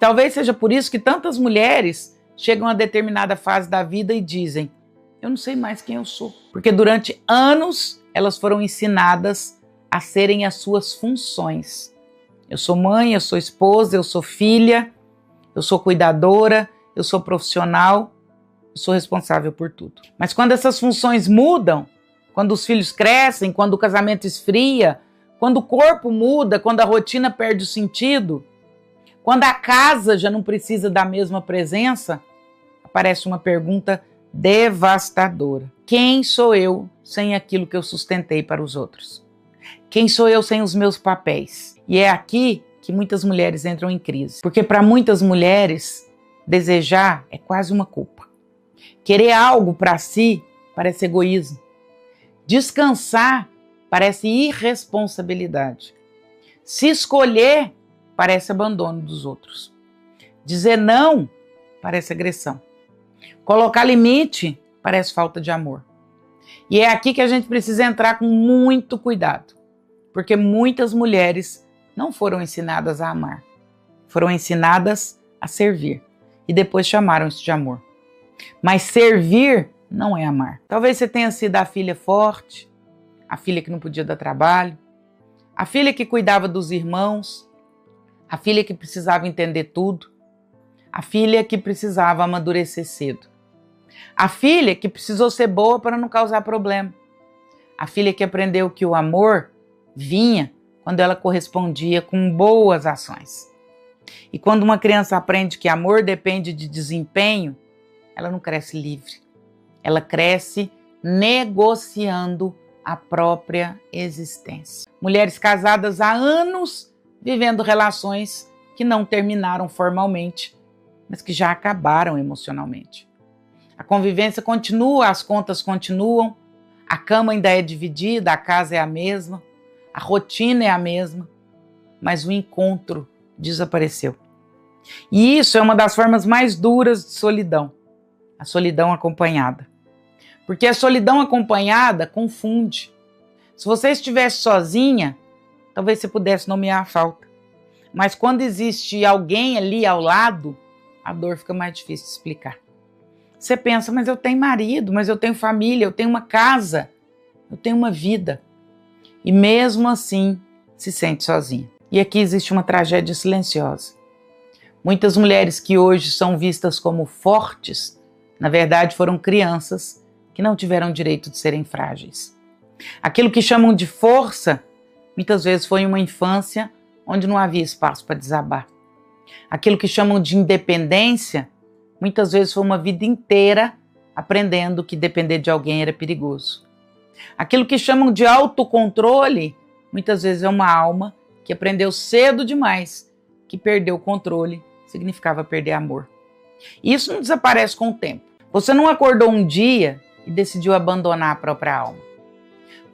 talvez seja por isso que tantas mulheres chegam a determinada fase da vida e dizem: eu não sei mais quem eu sou. Porque durante anos elas foram ensinadas a serem as suas funções. Eu sou mãe, eu sou esposa, eu sou filha, eu sou cuidadora, eu sou profissional, eu sou responsável por tudo. Mas quando essas funções mudam, quando os filhos crescem, quando o casamento esfria, quando o corpo muda, quando a rotina perde o sentido, quando a casa já não precisa da mesma presença, aparece uma pergunta devastadora. Quem sou eu sem aquilo que eu sustentei para os outros? Quem sou eu sem os meus papéis? E é aqui que muitas mulheres entram em crise. Porque para muitas mulheres, desejar é quase uma culpa. Querer algo para si parece egoísmo. Descansar parece irresponsabilidade. Se escolher parece abandono dos outros. Dizer não parece agressão. Colocar limite parece falta de amor. E é aqui que a gente precisa entrar com muito cuidado. Porque muitas mulheres não foram ensinadas a amar. Foram ensinadas a servir. E depois chamaram isso de amor. Mas servir não é amar. Talvez você tenha sido a filha forte, a filha que não podia dar trabalho, a filha que cuidava dos irmãos, a filha que precisava entender tudo, a filha que precisava amadurecer cedo, a filha que precisou ser boa para não causar problema, a filha que aprendeu que o amor vinha quando ela correspondia com boas ações. E quando uma criança aprende que amor depende de desempenho, ela não cresce livre. Ela cresce negociando a própria existência. Mulheres casadas há anos vivendo relações que não terminaram formalmente, mas que já acabaram emocionalmente. A convivência continua, as contas continuam, a cama ainda é dividida, a casa é a mesma, a rotina é a mesma, mas o encontro desapareceu. E isso é uma das formas mais duras de solidão, a solidão acompanhada. Porque a solidão acompanhada confunde. Se você estivesse sozinha, talvez você pudesse nomear a falta. Mas quando existe alguém ali ao lado, a dor fica mais difícil de explicar. Você pensa, mas eu tenho marido, mas eu tenho família, eu tenho uma casa, eu tenho uma vida. E mesmo assim, se sente sozinha. E aqui existe uma tragédia silenciosa. Muitas mulheres que hoje são vistas como fortes, na verdade foram crianças que não tiveram direito de serem frágeis. Aquilo que chamam de força, muitas vezes foi uma infância onde não havia espaço para desabar. Aquilo que chamam de independência, muitas vezes foi uma vida inteira aprendendo que depender de alguém era perigoso. Aquilo que chamam de autocontrole, muitas vezes é uma alma que aprendeu cedo demais que perder o controle significava perder amor. E isso não desaparece com o tempo. Você não acordou um dia e decidiu abandonar a própria alma.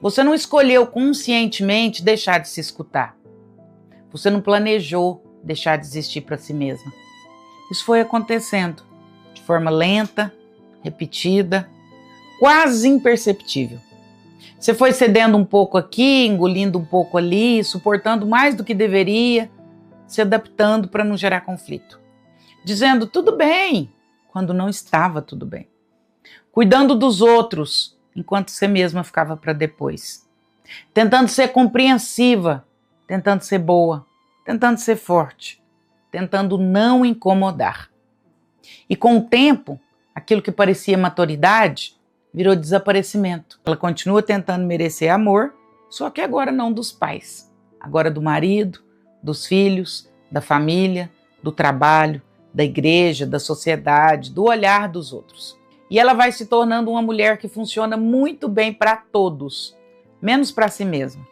Você não escolheu conscientemente deixar de se escutar. Você não planejou deixar de existir para si mesma. Isso foi acontecendo de forma lenta, repetida, quase imperceptível. Você foi cedendo um pouco aqui, engolindo um pouco ali, suportando mais do que deveria, se adaptando para não gerar conflito. Dizendo tudo bem, quando não estava tudo bem. Cuidando dos outros, enquanto você mesma ficava para depois. Tentando ser compreensiva, tentando ser boa, tentando ser forte, tentando não incomodar. E com o tempo, aquilo que parecia maturidade virou desaparecimento. Ela continua tentando merecer amor, só que agora não dos pais. Agora do marido, dos filhos, da família, do trabalho, da igreja, da sociedade, do olhar dos outros. E ela vai se tornando uma mulher que funciona muito bem para todos, menos para si mesma.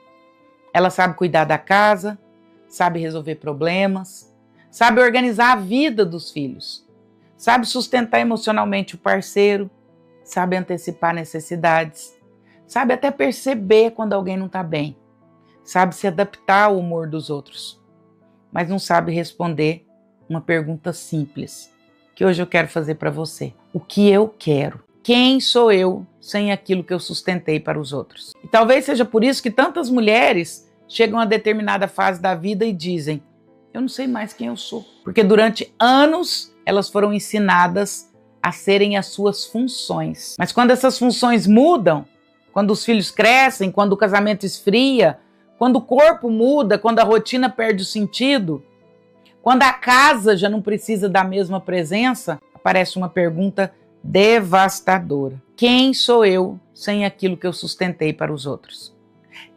Ela sabe cuidar da casa, sabe resolver problemas, sabe organizar a vida dos filhos, sabe sustentar emocionalmente o parceiro, sabe antecipar necessidades, sabe até perceber quando alguém não está bem, sabe se adaptar ao humor dos outros, mas não sabe responder uma pergunta simples que hoje eu quero fazer para você. O que eu quero? Quem sou eu sem aquilo que eu sustentei para os outros? E talvez seja por isso que tantas mulheres chegam a determinada fase da vida e dizem: eu não sei mais quem eu sou. Porque durante anos elas foram ensinadas a serem as suas funções. Mas quando essas funções mudam, quando os filhos crescem, quando o casamento esfria, quando o corpo muda, quando a rotina perde o sentido, quando a casa já não precisa da mesma presença, aparece uma pergunta devastadora. Quem sou eu sem aquilo que eu sustentei para os outros?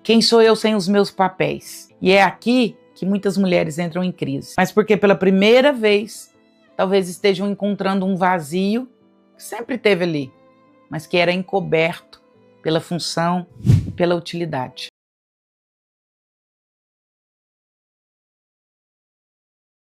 Quem sou eu sem os meus papéis? E é aqui que muitas mulheres entram em crise. Mas porque pela primeira vez, talvez estejam encontrando um vazio que sempre teve ali, mas que era encoberto pela função e pela utilidade.